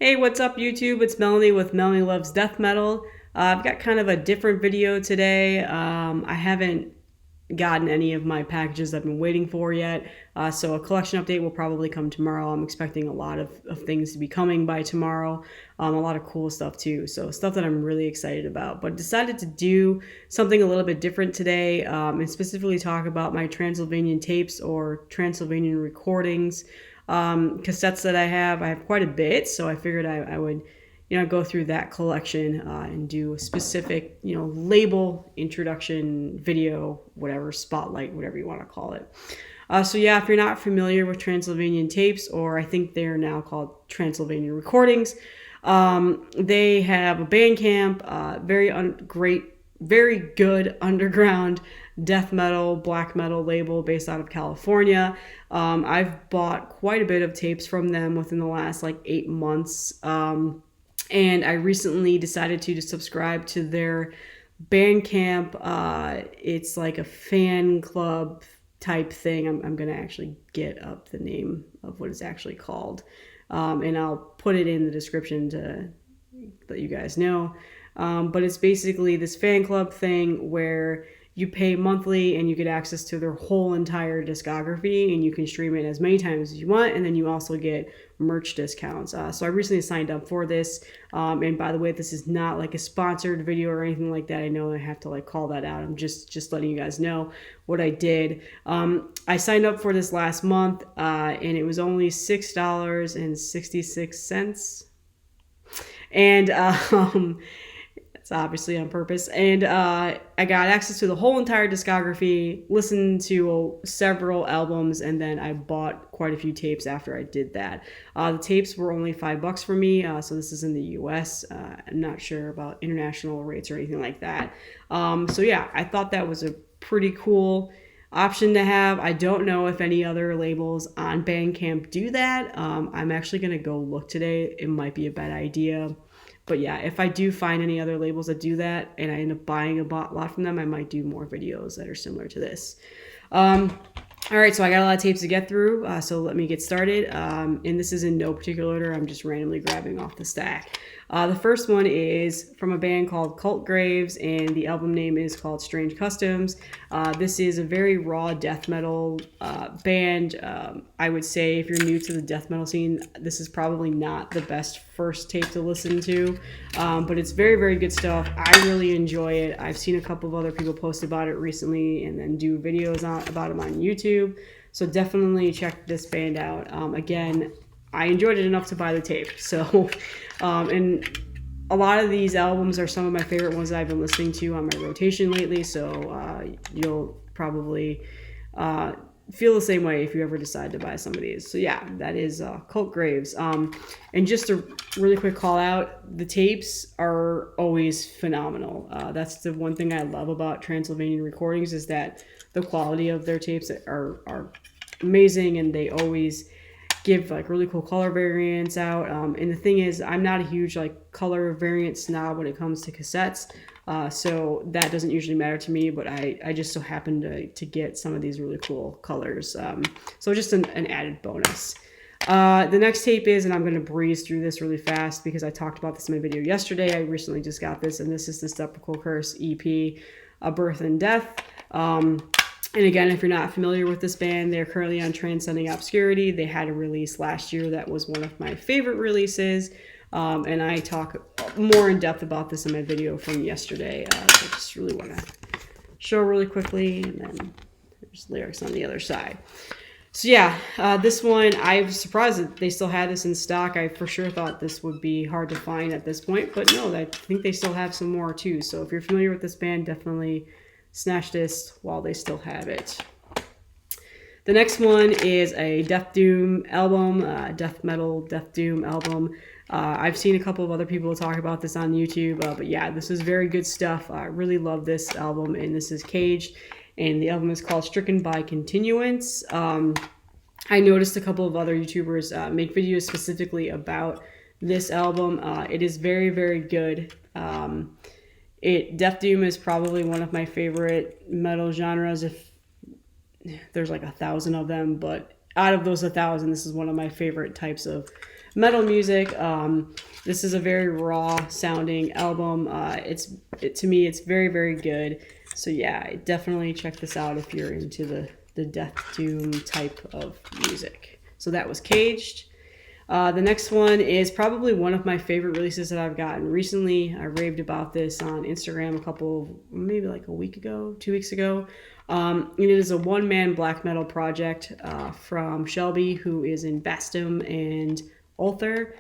Hey, what's up YouTube? It's Melanie with Melanie Loves Death Metal. I've got kind of a different video today. I haven't gotten any of my packages I've been waiting for yet, so a collection update will probably come tomorrow. I'm expecting a lot of things to be coming by tomorrow, a lot of cool stuff too, so stuff that I'm really excited about. But decided to do something a little bit different today, and specifically talk about my Transylvanian tapes or Transylvanian recordings. Cassettes that I have quite a bit, so I figured I would, go through that collection and do a specific, label introduction video, whatever, spotlight, whatever you want to call it. So yeah, if you're not familiar with Transylvanian tapes, or I think they're now called Transylvanian recordings, they have a Bandcamp, very good underground death metal, black metal label based out of California. I've bought quite a bit of tapes from them within the last 8 months. And I recently decided to subscribe to their Bandcamp. It's like a fan club type thing. I'm going to actually get up the name of what it's actually called. And I'll put it in the description to let you guys know. But it's basically this fan club thing where you pay monthly and you get access to their whole entire discography, and you can stream it as many times as you want, and then you also get merch discounts. So I recently signed up for this, and by the way, this is not like a sponsored video or anything like that. I know I have to call that out. I'm just letting you guys know what I did. I signed up for this last month, and it was only $6.66, and it's obviously on purpose. And I got access to the whole entire discography, listened to several albums, and then I bought quite a few tapes after I did that. The tapes were only $5 for me, so this is in the US. I'm not sure about international rates or anything like that. So yeah, I thought that was a pretty cool option to have. I don't know if any other labels on Bandcamp do that. I'm actually going to go look today. It might be a bad idea. But yeah, if I do find any other labels that do that and I end up buying a lot from them, I might do more videos that are similar to this. All right, so I got a lot of tapes to get through, so let me get started. And this is in no particular order. I'm just randomly grabbing off the stack. The first one is from a band called Cult Graves, and the album name is called Strange Customs. This is a very raw death metal band. I would say if you're new to the death metal scene, this is probably not the best first tape to listen to, but it's very, very good stuff. I really enjoy it. I've seen a couple of other people post about it recently and then do videos about them on YouTube, so definitely check this band out. Again, I enjoyed it enough to buy the tape. So, and a lot of these albums are some of my favorite ones that I've been listening to on my rotation lately. So you'll probably feel the same way if you ever decide to buy some of these. So yeah, that is Cult Graves. And just a really quick call out, the tapes are always phenomenal. That's the one thing I love about Transylvanian recordings, is that the quality of their tapes are amazing, and they always give really cool color variants out. And the thing is, I'm not a huge color variant snob when it comes to cassettes. So that doesn't usually matter to me, but I just so happen to get some of these really cool colors. So just an added bonus. The next tape is, and I'm going to breeze through this really fast because I talked about this in my video yesterday. I recently just got this, and this is the Sceptical Curse EP, A Birth and Death. And again, if you're not familiar with this band, they're currently on Transcending Obscurity. They had a release last year that was one of my favorite releases. And I talk more in depth about this in my video from yesterday. So I just really want to show really quickly, and then there's lyrics on the other side. So yeah, this one, I was surprised that they still had this in stock. I for sure thought this would be hard to find at this point, but no, I think they still have some more too. So if you're familiar with this band, definitely snatch this while they still have it. The next one is a Death Doom album, death metal Death Doom album. I've seen a couple of other people talk about this on YouTube, but yeah, this is very good stuff. I really love this album, and this is Caged, and the album is called Stricken by Continuance. I noticed a couple of other YouTubers make videos specifically about this album. It is very, very good. Death Doom is probably one of my favorite metal genres. If there's 1,000 of them, but out of those 1,000, this is one of my favorite types of metal music. This is a very raw sounding album. To me, it's very, very good. So yeah, definitely check this out if you're into the death doom type of music. So that was Caged. The next one is probably one of my favorite releases that I've gotten recently. I raved about this on Instagram maybe like a week ago, 2 weeks ago. And it is a one-man black metal project from Shelby, who is in Vastum and Ulthar.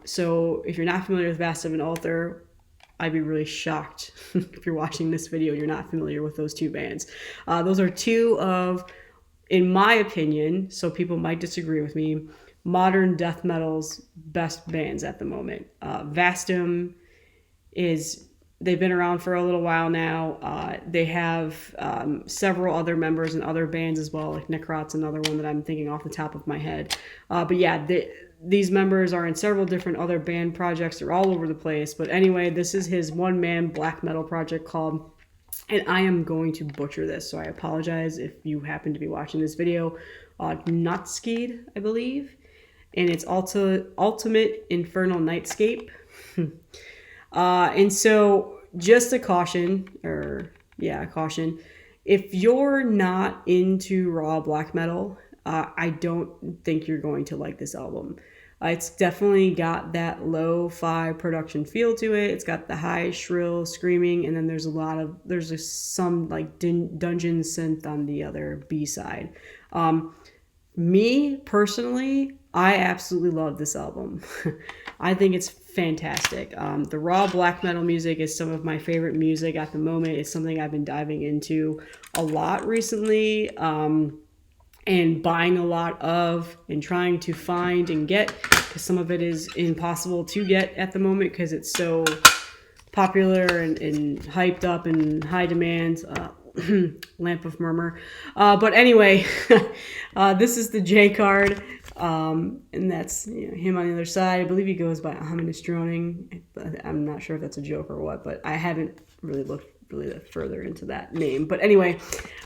So if you're not familiar with Vastum and Ulthar, I'd be really shocked if you're watching this video and you're not familiar with those two bands. Those are two of, in my opinion, so people might disagree with me, modern death metal's best bands at the moment. Vastum they've been around for a little while now. They have several other members in other bands as well, like Necrot's another one that I'm thinking off the top of my head. But yeah, these members are in several different other band projects. They're all over the place. But anyway, this is his one-man black metal project called, and I am going to butcher this, so I apologize if you happen to be watching this video, NAUGHTSKEID, I believe. And it's Ultimate Infernal Nightscape. And so just a caution, if you're not into raw black metal, I don't think you're going to like this album. It's definitely got that lo-fi production feel to it. It's got the high shrill screaming, and then there's some like dungeon synth on the other B-side. Me personally, I absolutely love this album. I think it's fantastic. The raw black metal music is some of my favorite music at the moment. It's something I've been diving into a lot recently, and buying a lot of and trying to find and get, because some of it is impossible to get at the moment because it's so popular and hyped up and high demand. Lamp of Murmur. But anyway, this is the J card, and that's him on the other side. I believe he goes by Ominous Droning. I'm not sure if that's a joke or what, but I haven't really looked further into that name. But anyway,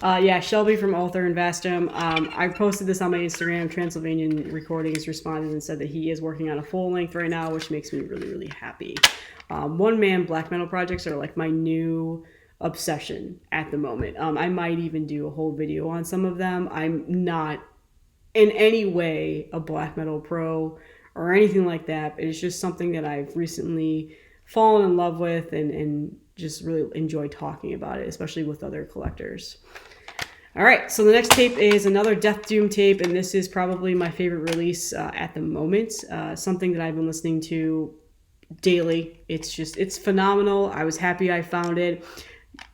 yeah, Shelby from Ulthar and Vastum. I posted this on my Instagram. Transylvanian Recordings responded and said that he is working on a full length right now, which makes me really, really happy. One-man black metal projects are like my new obsession at the moment. I might even do a whole video on some of them. I'm not in any way a black metal pro or anything like that. It's just something that I've recently fallen in love with and just really enjoy talking about it, especially with other collectors. All right, so the next tape is another Death Doom tape, and this is probably my favorite release at the moment. Something that I've been listening to daily. It's phenomenal. I was happy I found it.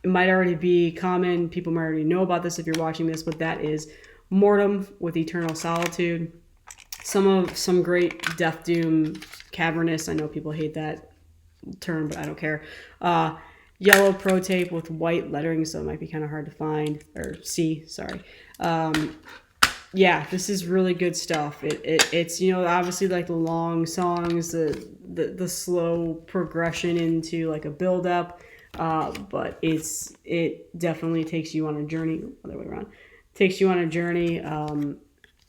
It might already be common. People might already know about this if you're watching this, but that is Mortum with Eternal Solitude. Some great Death Doom cavernous. I know people hate that term, but I don't care. Yellow pro tape with white lettering, so it might be kind of hard to find or see. Sorry. Yeah, this is really good stuff. It's obviously like the long songs, the slow progression into like a build up. But it definitely takes you on a journey. Other way around, takes you on a journey.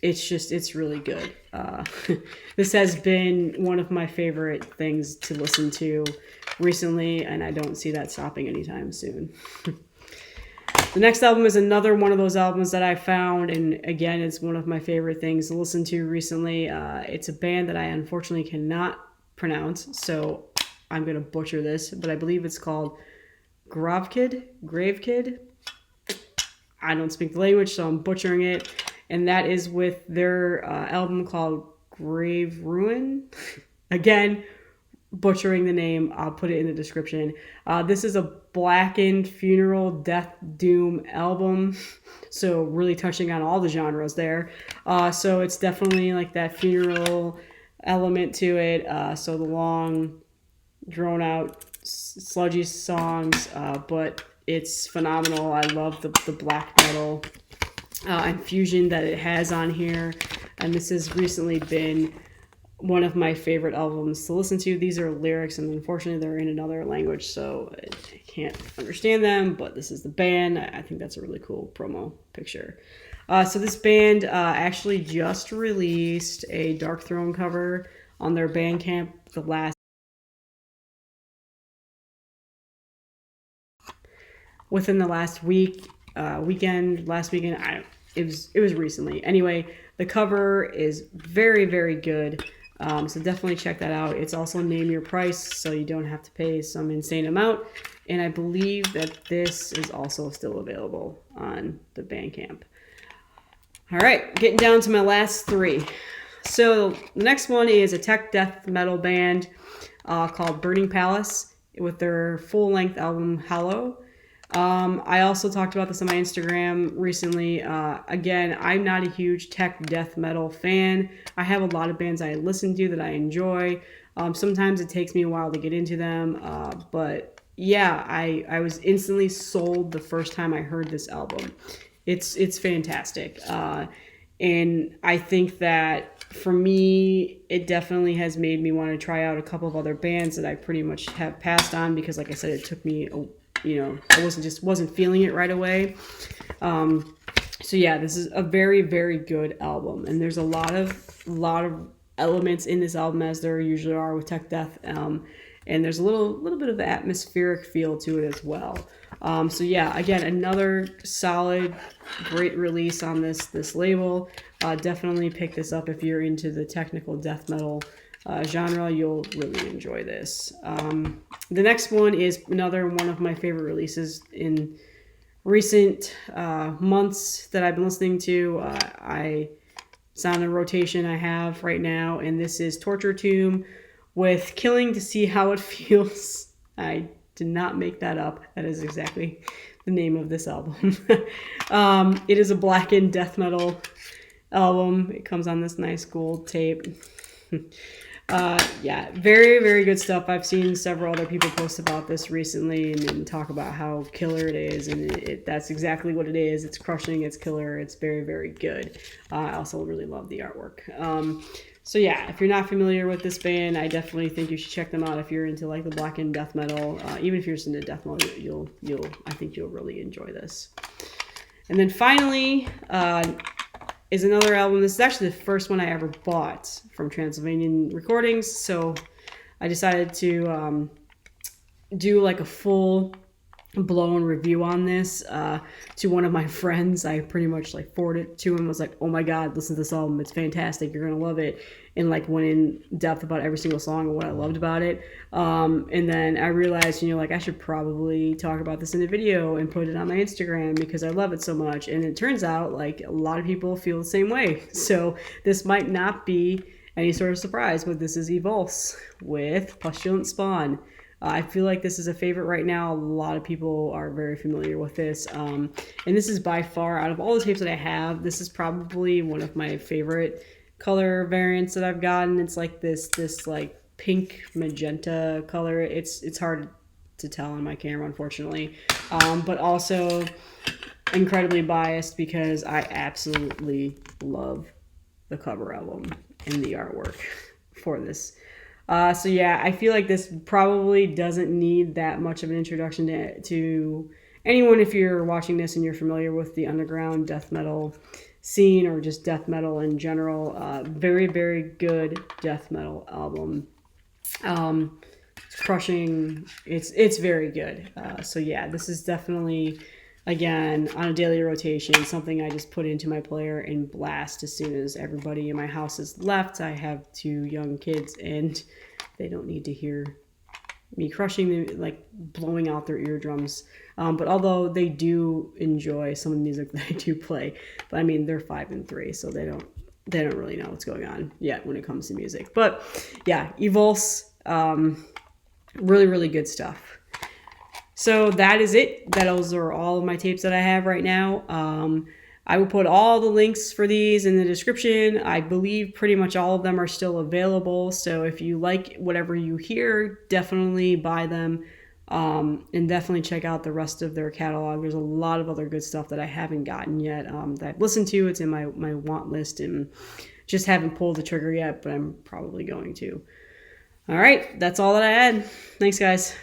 It's really good. This has been one of my favorite things to listen to recently, and I don't see that stopping anytime soon. The next album is another one of those albums that I found, and again, it's one of my favorite things to listen to recently. It's a band that I unfortunately cannot pronounce, so I'm going to butcher this, but I believe it's called GRAVKVADE. I don't speak the language, so I'm butchering it. And that is with their album called Grave Ruin. Again, butchering the name. I'll put it in the description. This is a blackened funeral death doom album. So really touching on all the genres there. So it's definitely like that funeral element to it. So the long, drawn out, sludgy songs, but it's phenomenal. I love the black metal infusion that it has on here, and this has recently been one of my favorite albums to listen to. These are lyrics, and unfortunately they're in another language, so I can't understand them, but this is the band. I think that's a really cool promo picture. So this band actually just released a Dark Throne cover on their Bandcamp within the last weekend. It was recently. Anyway, the cover is very, very good. So definitely check that out. It's also name your price, so you don't have to pay some insane amount. And I believe that this is also still available on the Bandcamp. All right, getting down to my last three. So the next one is a tech death metal band called Burning Palace with their full-length album Hollow. I also talked about this on my Instagram recently. Again, I'm not a huge tech death metal fan. I have a lot of bands I listen to that I enjoy. Sometimes it takes me a while to get into them. But yeah, I was instantly sold the first time I heard this album. It's fantastic. And I think that for me, it definitely has made me want to try out a couple of other bands that I pretty much have passed on because, like I said, it took me I wasn't feeling it right away. So yeah, this is a very, very good album, and there's a lot of elements in this album, as there usually are with tech death, and there's a little bit of the atmospheric feel to it as well. So yeah, again, another solid, great release on this label. Definitely pick this up if you're into the technical death metal genre. You'll really enjoy this. The next one is another one of my favorite releases in recent months that I've been listening to. It's on a rotation I have right now, and this is Torture Tomb with Killing to See How It Feels. I did not make that up. That is exactly the name of this album. It is a blackened death metal album. It comes on this nice gold tape. Yeah, very, very good stuff. I've seen several other people post about this recently and talk about how killer it is, and that's exactly what it is. It's crushing, it's killer, it's very, very good. I also really love the artwork. So yeah, if you're not familiar with this band, I definitely think you should check them out if you're into like the blackened death metal. Even if you're just into death metal, I think you'll really enjoy this. And then finally, is another album. This is actually the first one I ever bought from Transylvanian Recordings, so I decided to do like a full blown review on this to one of my friends. I pretty much like forwarded it to him. I was like, oh my god, listen to this album, it's fantastic, you're gonna love it, and like went in depth about every single song and what I loved about it. And then I realized, like I should probably talk about this in a video and put it on my Instagram because I love it so much. And it turns out like a lot of people feel the same way, so this might not be any sort of surprise, but this is Evulse with Pustulant Spawn. I feel like this is a favorite right now. A lot of people are very familiar with this. And this is by far, out of all the tapes that I have, this is probably one of my favorite color variants that I've gotten. It's like this like pink magenta color. It's hard to tell on my camera, unfortunately. But also incredibly biased because I absolutely love the cover album and the artwork for this. So yeah, I feel like this probably doesn't need that much of an introduction to anyone if you're watching this and you're familiar with the underground death metal scene or just death metal in general. Very, very good death metal album. It's crushing. It's very good. So yeah, this is definitely, again, on a daily rotation, something I just put into my player and blast as soon as everybody in my house is left. I have 2 young kids and they don't need to hear me crushing them, like blowing out their eardrums. But although they do enjoy some of the music that I do play, but I mean, they're 5 and 3, so they don't really know what's going on yet when it comes to music. But yeah, Evulse, really, really good stuff. So that is it. Those are all of my tapes that I have right now. I will put all the links for these in the description. I believe pretty much all of them are still available. So if you like whatever you hear, definitely buy them. And definitely check out the rest of their catalog. There's a lot of other good stuff that I haven't gotten yet that I've listened to. It's in my want list and just haven't pulled the trigger yet, but I'm probably going to. All right, that's all that I had. Thanks, guys.